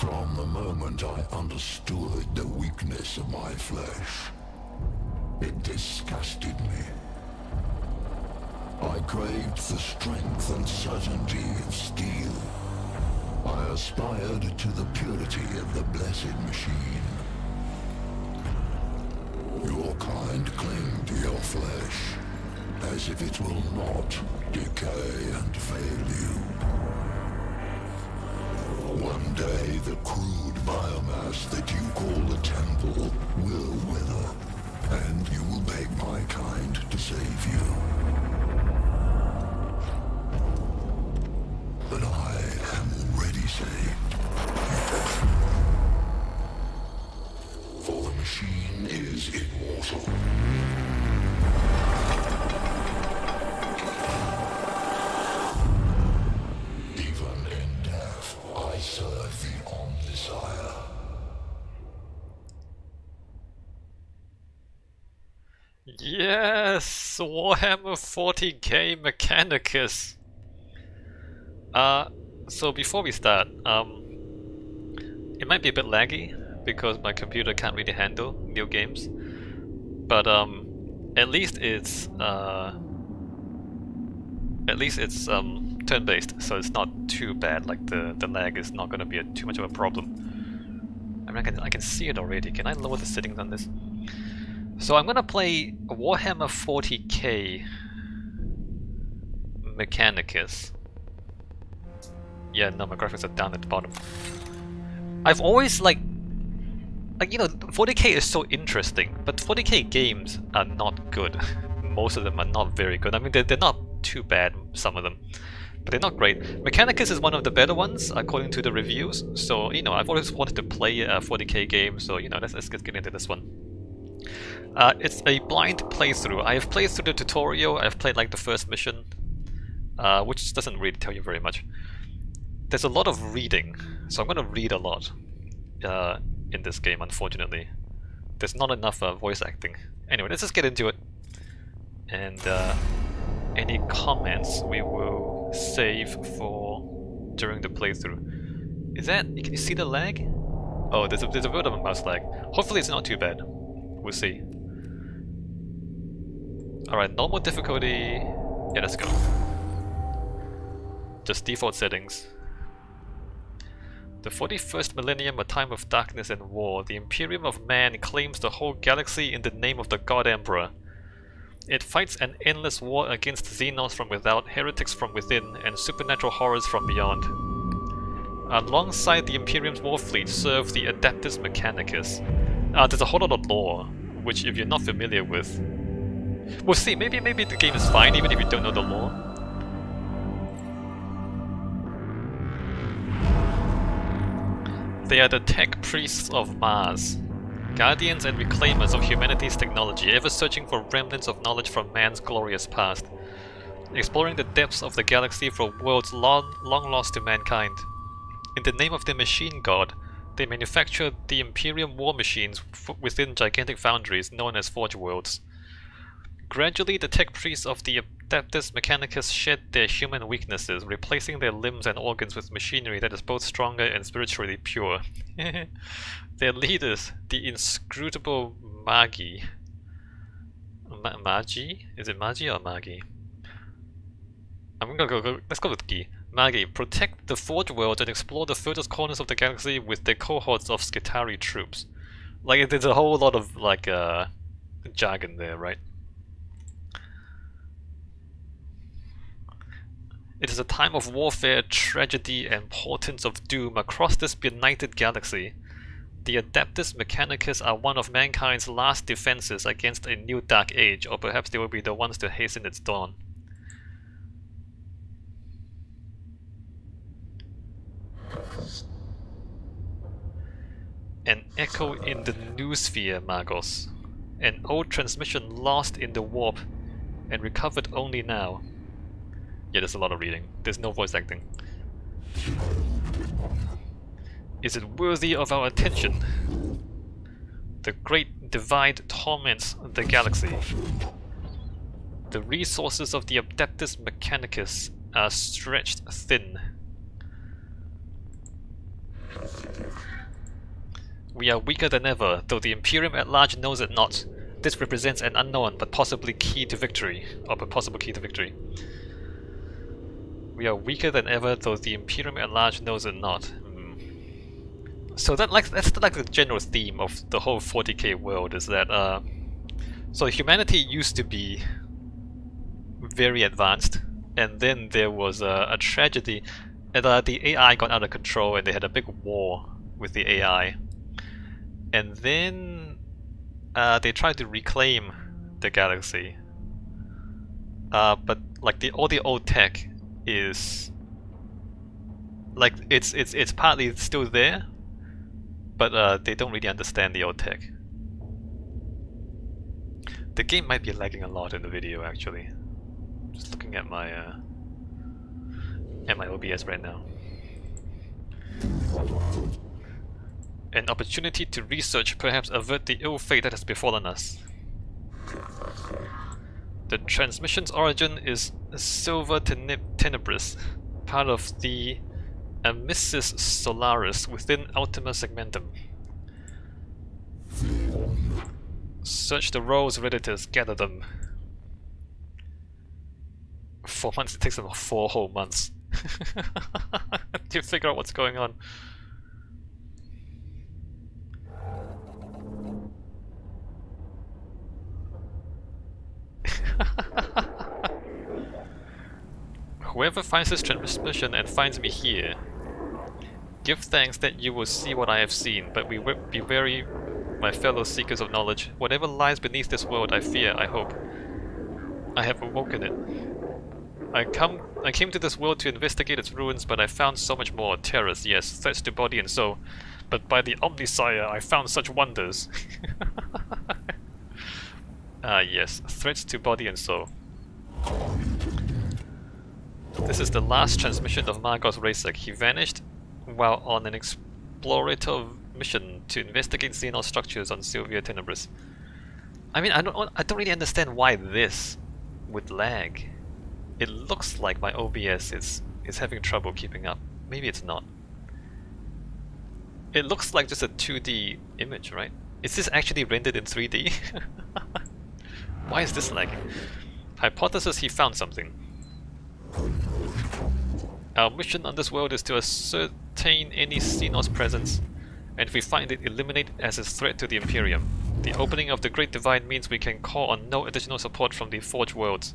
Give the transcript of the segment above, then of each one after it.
From the moment I understood the weakness of my flesh, it disgusted me. I craved the strength and certainty of steel. I aspired to the purity of the blessed machine. Your kind cling to your flesh, as if it will not decay and fail you. One day the crude biomass that you call the temple will wither, and you will beg my kind to save you. But I am already saved. For the machine is immortal. Even in death, I serve the Omnisire. Yes! Warhammer 40k Mechanicus! So before we start, it might be a bit laggy because my computer can't really handle new games, but at least it's turn-based, so it's not too bad. Like the lag is not going to be too much of a problem. I mean, I can see it already. Can I lower the settings on this? So I'm going to play Warhammer 40k Mechanicus. Yeah, no, my graphics are down at the bottom. I've always you know, 40k is so interesting, but 40k games are not good. Most of them are not very good. I mean, they're not too bad, some of them, but they're not great. Mechanicus is one of the better ones, according to the reviews. So, you know, I've always wanted to play a 40k game, so, you know, let's get into this one. It's a blind playthrough. I have played through the tutorial, I've played like the first mission, which doesn't really tell you very much. There's a lot of reading, so I'm going to read a lot in this game, unfortunately. There's not enough voice acting. Anyway, let's just get into it. And any comments we will save for during the playthrough. Is that... can you see the lag? Oh, there's a bit of a mouse lag. Hopefully it's not too bad. We'll see. Alright, normal difficulty... yeah, let's go. Just default settings. The 41st millennium, a time of darkness and war, the Imperium of Man claims the whole galaxy in the name of the God Emperor. It fights an endless war against Xenos from without, heretics from within, and supernatural horrors from beyond. Alongside the Imperium's war fleet serve the Adeptus Mechanicus. There's a whole lot of lore, which if you're not familiar with... we'll see, maybe the game is fine even if you don't know the lore. They are the tech priests of Mars, guardians and reclaimers of humanity's technology, ever searching for remnants of knowledge from man's glorious past, exploring the depths of the galaxy for worlds long lost to mankind. In the name of their machine god, they manufacture the Imperium war machines within gigantic foundries known as Forge Worlds. Gradually, the tech priests of the Adeptus Mechanicus shed their human weaknesses, replacing their limbs and organs with machinery that is both stronger and spiritually pure. Their leaders, the inscrutable Magi. Magi? Is it Magi or Magi? I'm gonna go. Let's go with Gi. Magi protect the Forge World and explore the furthest corners of the galaxy with their cohorts of Skitarii troops. Like, there's a whole lot of like jargon there, right? It is a time of warfare, tragedy, and portents of doom across this benighted galaxy. The Adeptus Mechanicus are one of mankind's last defenses against a new dark age, or perhaps they will be the ones to hasten its dawn. An echo in the noosphere, Magos. An old transmission lost in the warp and recovered only now. Yeah, there's a lot of reading. There's no voice acting. Is it worthy of our attention? The Great Divide torments the galaxy. The resources of the Adeptus Mechanicus are stretched thin. We are weaker than ever, though the Imperium at large knows it not. This represents an unknown but possibly key to victory, or a possible key to victory. We are weaker than ever, though the Imperium at large knows it not. So that's like the general theme of the whole 40k world, is that so humanity used to be very advanced, and then there was a tragedy, and the AI got out of control, and they had a big war with the AI, and then they tried to reclaim the galaxy, but like all the old tech is like it's partly still there, but they don't really understand the old tech. The game might be lagging a lot in the video, actually. Just looking at my OBS right now. An opportunity to research, perhaps avert the ill fate that has befallen us. The transmission's origin is Silva Tenebris, part of the Amissis Solaris within Ultima Segmentum. Search the roles, Redditors, gather them. 4 months? It takes them 4 whole months to figure out what's going on. Whoever finds this transmission and finds me here, give thanks that you will see what I have seen, but be wary, my fellow seekers of knowledge. Whatever lies beneath this world, I fear, I hope. I have awoken it. I came to this world to investigate its ruins, but I found so much more. Terrors, yes, threats to body and soul. But by the Omnisire, I found such wonders. Yes, threats to body and soul. This is the last transmission of Margos Rasek. He vanished while on an explorative mission to investigate Xenos structures on Silvia Tenebris. I mean, I don't really understand why this would lag. It looks like my OBS is having trouble keeping up. Maybe it's not. It looks like just a 2D image, right? Is this actually rendered in 3D? Why is this lagging? Hypothesis: he found something. Our mission on this world is to ascertain any Xenos presence, and if we find it, eliminate it as a threat to the Imperium. The opening of the Great Divide means we can call on no additional support from the Forge Worlds.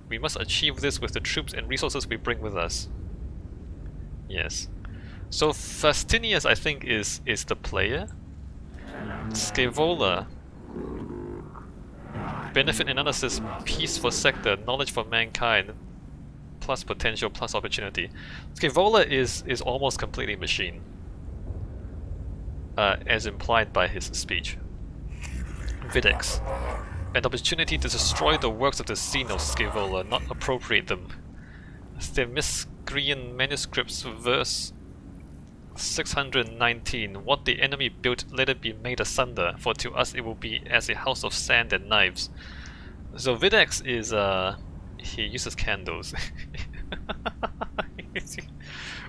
We must achieve this with the troops and resources we bring with us. Yes. So Fastinius, I think, is the player. Scaevola. Benefit analysis, peace for sector, knowledge for mankind, plus potential, plus opportunity. Scaevola is almost completely machine, as implied by his speech. Videx. An opportunity to destroy the works of the Xenos, Scaevola, not appropriate them. Themyscrian manuscripts, verse 619. What the enemy built, let it be made asunder, for to us it will be as a house of sand and knives. So Videx is, he uses candles.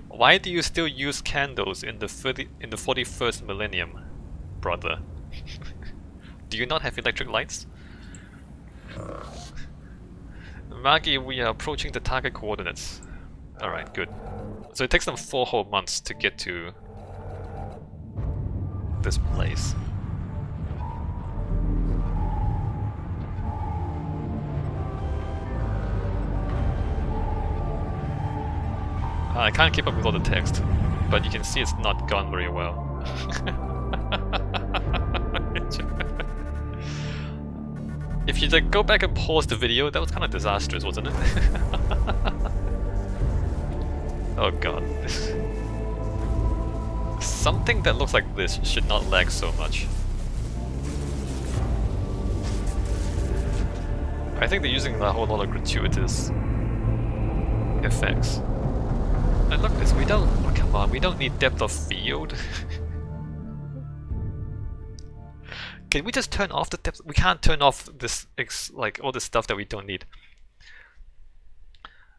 Why do you still use candles in the 41st millennium, brother? Do you not have electric lights? Magi, we are approaching the target coordinates. Alright, good. So it takes them 4 whole months to get to this place. I can't keep up with all the text, but you can see it's not gone very well. If you like, go back and pause the video, that was kind of disastrous, wasn't it? Oh god. Something that looks like this should not lag so much. I think they're using a whole lot of gratuitous effects. And look, this, we don't, oh come on, we don't need depth of field. Can we just turn off the depth? We can't turn off this, like, all this stuff that we don't need.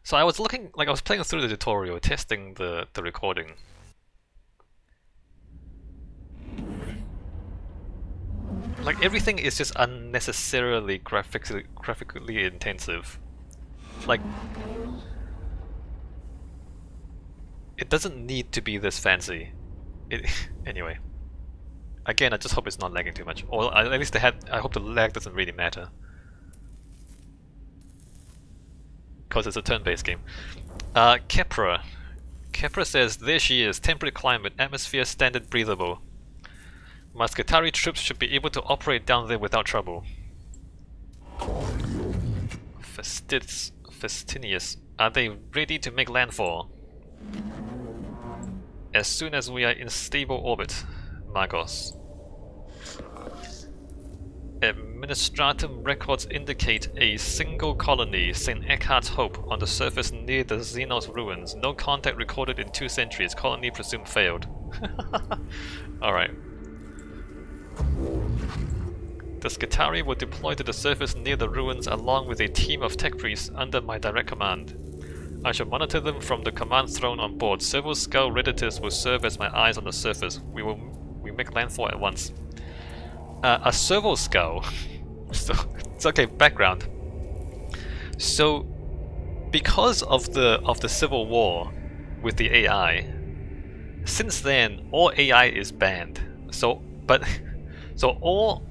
So I was looking, like I was playing through the tutorial, testing the recording. Like, everything is just unnecessarily graphically intensive. Like, it doesn't need to be this fancy. Anyway. Again, I just hope it's not lagging too much. Or at least I hope the lag doesn't really matter. Because it's a turn-based game. Kepra. Kepra says, there she is, temperate climate, atmosphere standard breathable. Muscatari troops should be able to operate down there without trouble. Festinius, are they ready to make landfall? As soon as we are in stable orbit, Magos. Administratum records indicate a single colony, St. Eckhart's Hope, on the surface near the Xenos ruins. No contact recorded in 2 centuries. Colony presumed failed. Alright. The Skitarii were deployed to the surface near the ruins along with a team of tech priests under my direct command. I shall monitor them from the command throne on board. Several skull redditors will serve as my eyes on the surface. We make landfall at once. A servo skull. So it's okay. Background. So, because of the civil war with the AI, since then all AI is banned. So all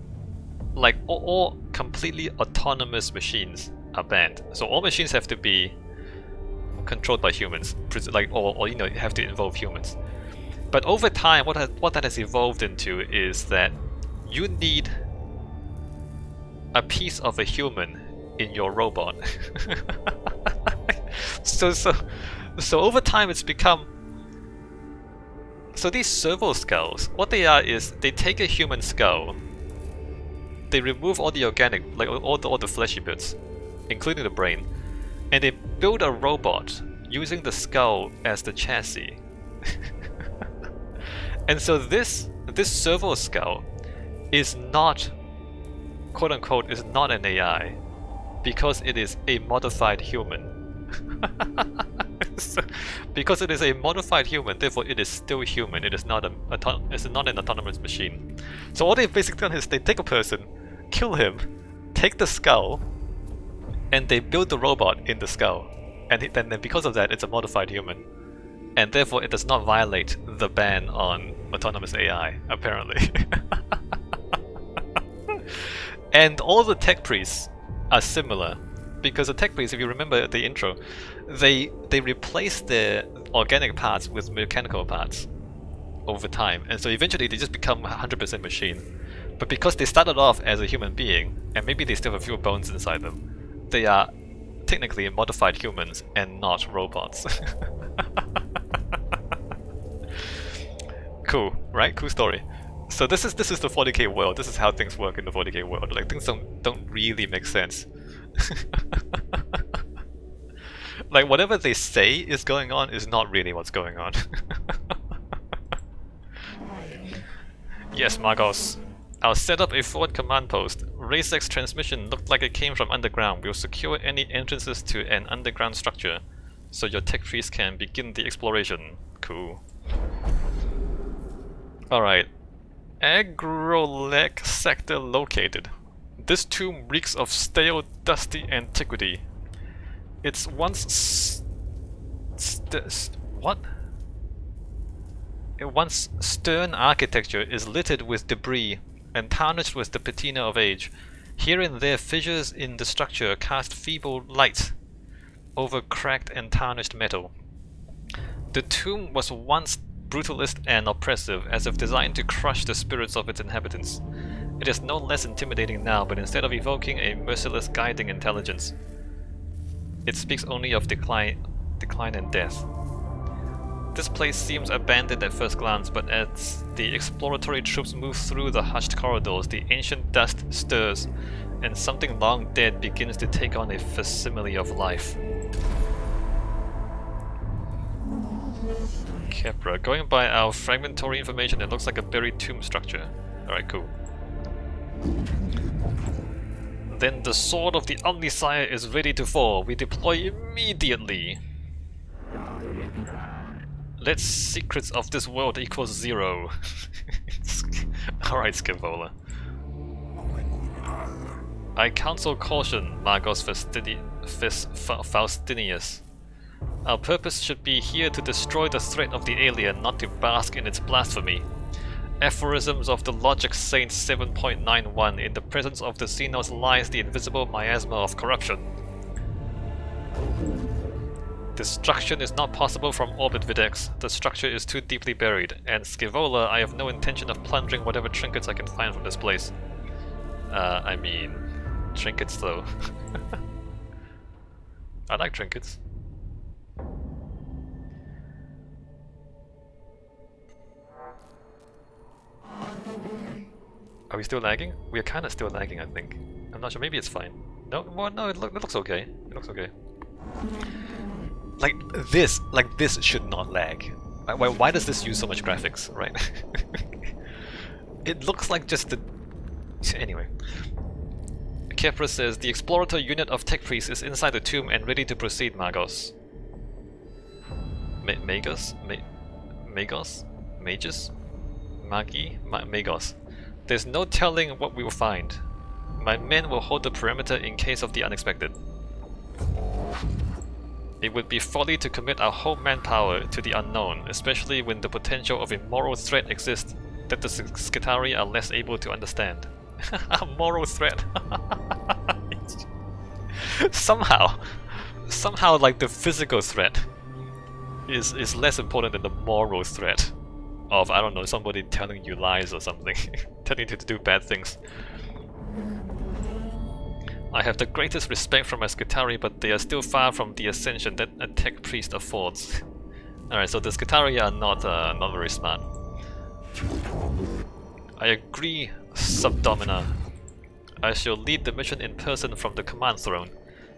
completely autonomous machines are banned. So all machines have to be controlled by humans, or you know, have to involve humans. But over time, what that has evolved into is that you need a piece of a human in your robot. so over time it's become, so these servo skulls, what they are is they take a human skull, they remove all the organic, like all the fleshy bits, including the brain, and they build a robot using the skull as the chassis. And so this servo skull is not, quote unquote, is not an AI, because it is a modified human. Because it is a modified human, therefore it is still human. It is not an autonomous machine. So what they've basically done is they take a person, kill him, take the skull, and they build the robot in the skull. And then because of that, it's a modified human. And therefore it does not violate the ban on autonomous AI, apparently. And all the tech priests are similar, because the tech priests, if you remember the intro, they replace their organic parts with mechanical parts over time, and so eventually they just become 100% machine. But because they started off as a human being, and maybe they still have a few bones inside them, they are technically modified humans and not robots. Cool, right? Cool story. So this is the 40k world. This is how things work in the 40k world. Like, things don't really make sense. Like, whatever they say is going on is not really what's going on. Yes, Magos. I'll set up a forward command post. RaceX transmission looked like it came from underground. We'll secure any entrances to an underground structure, so your tech priest can begin the exploration. Cool. Alright. Agrolek sector located. This tomb reeks of stale, dusty antiquity. Its once Once stern architecture is littered with debris and tarnished with the patina of age. Here and there fissures in the structure cast feeble light over cracked and tarnished metal. The tomb was once brutalist and oppressive, as if designed to crush the spirits of its inhabitants. It is no less intimidating now, but instead of evoking a merciless guiding intelligence, it speaks only of decline and death. This place seems abandoned at first glance, but as the exploratory troops move through the hushed corridors, the ancient dust stirs, and something long dead begins to take on a facsimile of life. Kepra. Going by our fragmentary information, it looks like a buried tomb structure. Alright, cool. Then the sword of the Omnisire is ready to fall. We deploy immediately. Let's secrets of this world equals 0. Alright, Scavola. I counsel caution, Magos Faustinius. Our purpose should be here to destroy the threat of the alien, not to bask in its blasphemy. Aphorisms of the Logic Saint 7.91. In the presence of the Xenos lies the invisible miasma of corruption. Destruction is not possible from orbit, Videx. The structure is too deeply buried. And Scivola, I have no intention of plundering whatever trinkets I can find from this place. I mean... trinkets though. I like trinkets. Are we still lagging? We are kind of still lagging, I think. I'm not sure, maybe it's fine. No, well, no, it looks okay. It looks okay. Like this should not lag. Why does this use so much graphics, right? It looks like just the... Anyway. Kepra says, the Explorator unit of Tech Priest is inside the tomb and ready to proceed, Magos. Magos? Magos? Magus? Magi? Magos. There's no telling what we will find. My men will hold the perimeter in case of the unexpected. It would be folly to commit our whole manpower to the unknown, especially when the potential of a moral threat exists that the Skitarii are less able to understand. A moral threat. Somehow like the physical threat is less important than the moral threat of, I don't know, somebody telling you lies or something, telling you to do bad things. I have the greatest respect for my Skitarii, but they are still far from the ascension that a Tech Priest affords. Alright, so the Skitarii are not very smart. I agree, Subdomina. I shall lead the mission in person from the command throne.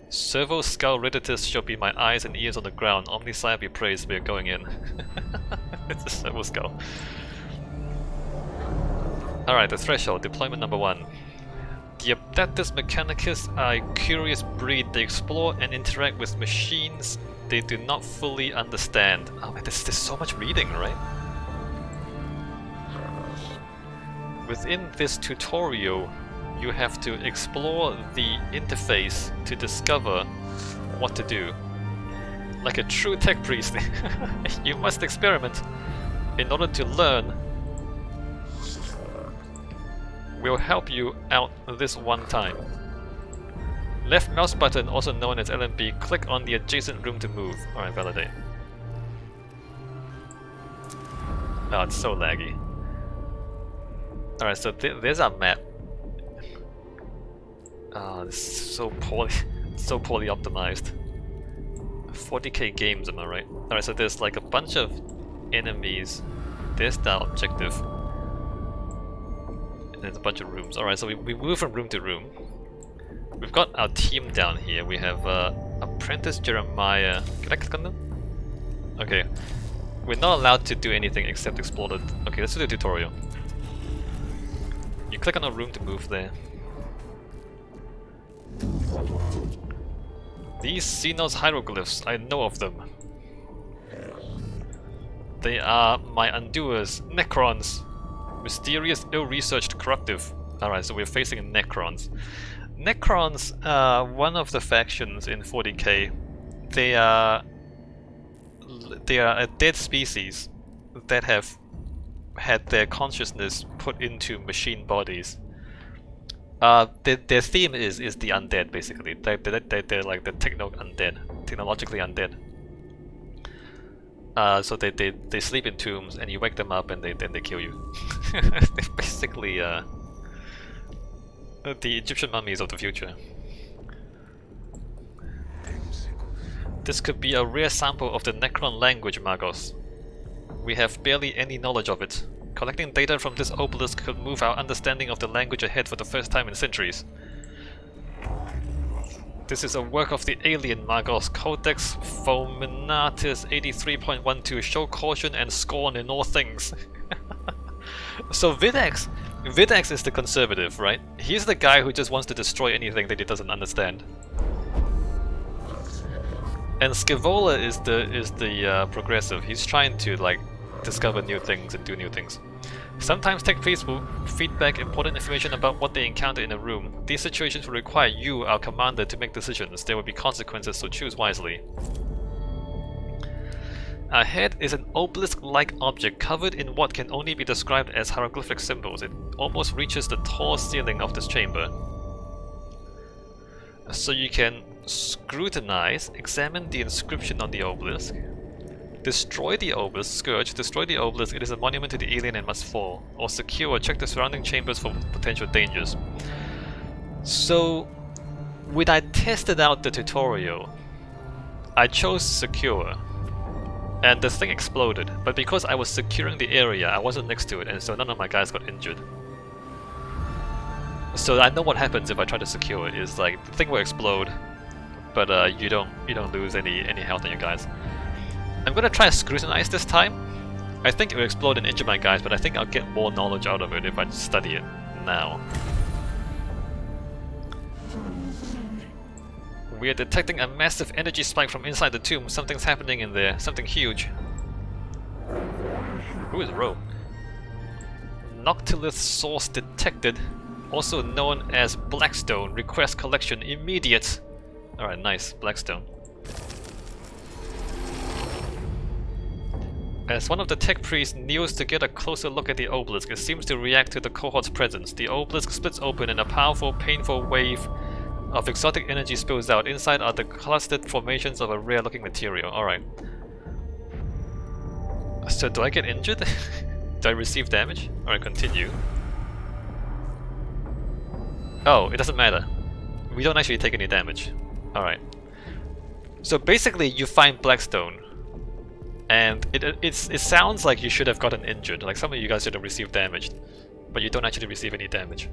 Servo Skull Redditus shall be my eyes and ears on the ground. Omniscient be praised, we are going in. It's a Servo Skull. Alright, the threshold, deployment number 1. The Adeptus Mechanicus are a curious breed. They explore and interact with machines they do not fully understand. Oh man, there's so much reading, right? Within this tutorial, you have to explore the interface to discover what to do. Like a true tech priest, you must experiment in order to learn. We'll help you out this one time. Left mouse button, also known as LMB, click on the adjacent room to move. Alright, validate. Oh, it's so laggy. Alright, so there's our map. Ah, this is so poorly optimized. 40k games, am I right? Alright, so there's like a bunch of enemies. There's the objective. And there's a bunch of rooms. Alright, so we move from room to room. We've got our team down here. We have Apprentice Jeremiah. Can I click on them? Okay. We're not allowed to do anything except explore the... Okay, let's do the tutorial. You click on a room to move there. These Xenos hieroglyphs, I know of them. They are my undoers, Necrons. Mysterious, ill-researched corruptive. Alright, so we're facing Necrons. Necrons are one of the factions in 40k. They are a dead species that have had their consciousness put into machine bodies. Their theme is the undead, basically. They're like the technologically undead. So they sleep in tombs, and you wake them up, and then they kill you. They're basically the Egyptian mummies of the future. This could be a rare sample of the Necron language, Magos. We have barely any knowledge of it. Collecting data from this obelisk could move our understanding of the language ahead for the first time in centuries. This is a work of the alien, Magos. Codex Fulminatus 83.12. Show caution and scorn in all things. So Videx is the conservative, right? He's the guy who just wants to destroy anything that he doesn't understand. And Scivola is the progressive. He's trying to like discover new things and do new things. Sometimes tech priests will feed back important information about what they encounter in a room. These situations will require you, our commander, to make decisions. There will be consequences, so choose wisely. Ahead is an obelisk-like object covered in what can only be described as hieroglyphic symbols. It almost reaches the tall ceiling of this chamber. So you can scrutinize, examine the inscription on the obelisk, destroy the obelisk, scourge, destroy the obelisk, it is a monument to the alien and must fall, or secure, check the surrounding chambers for potential dangers. So, when I tested out the tutorial, I chose secure, and the thing exploded, but because I was securing the area, I wasn't next to it, and so none of my guys got injured. So I know what happens if I try to secure it, is like, the thing will explode, but you don't lose any health on your guys. I'm gonna try to scrutinize this time. I think it will explode and injure my guys, but I think I'll get more knowledge out of it if I study it now. We are detecting a massive energy spike from inside the tomb. Something's happening in there, something huge. Who is Ro? Noctilith source detected, also known as Blackstone. Request collection immediate. Alright, nice, Blackstone. As one of the tech priests kneels to get a closer look at the obelisk, it seems to react to the cohort's presence. The obelisk splits open and a powerful, painful wave of exotic energy spills out. Inside are the clustered formations of a rare-looking material. Alright. So do I get injured? Do I receive damage? Alright, continue. Oh, it doesn't matter. We don't actually take any damage. Alright. So basically you find Blackstone, and it sounds like you should have gotten injured, like some of you guys should have received damage, but you don't actually receive any damage.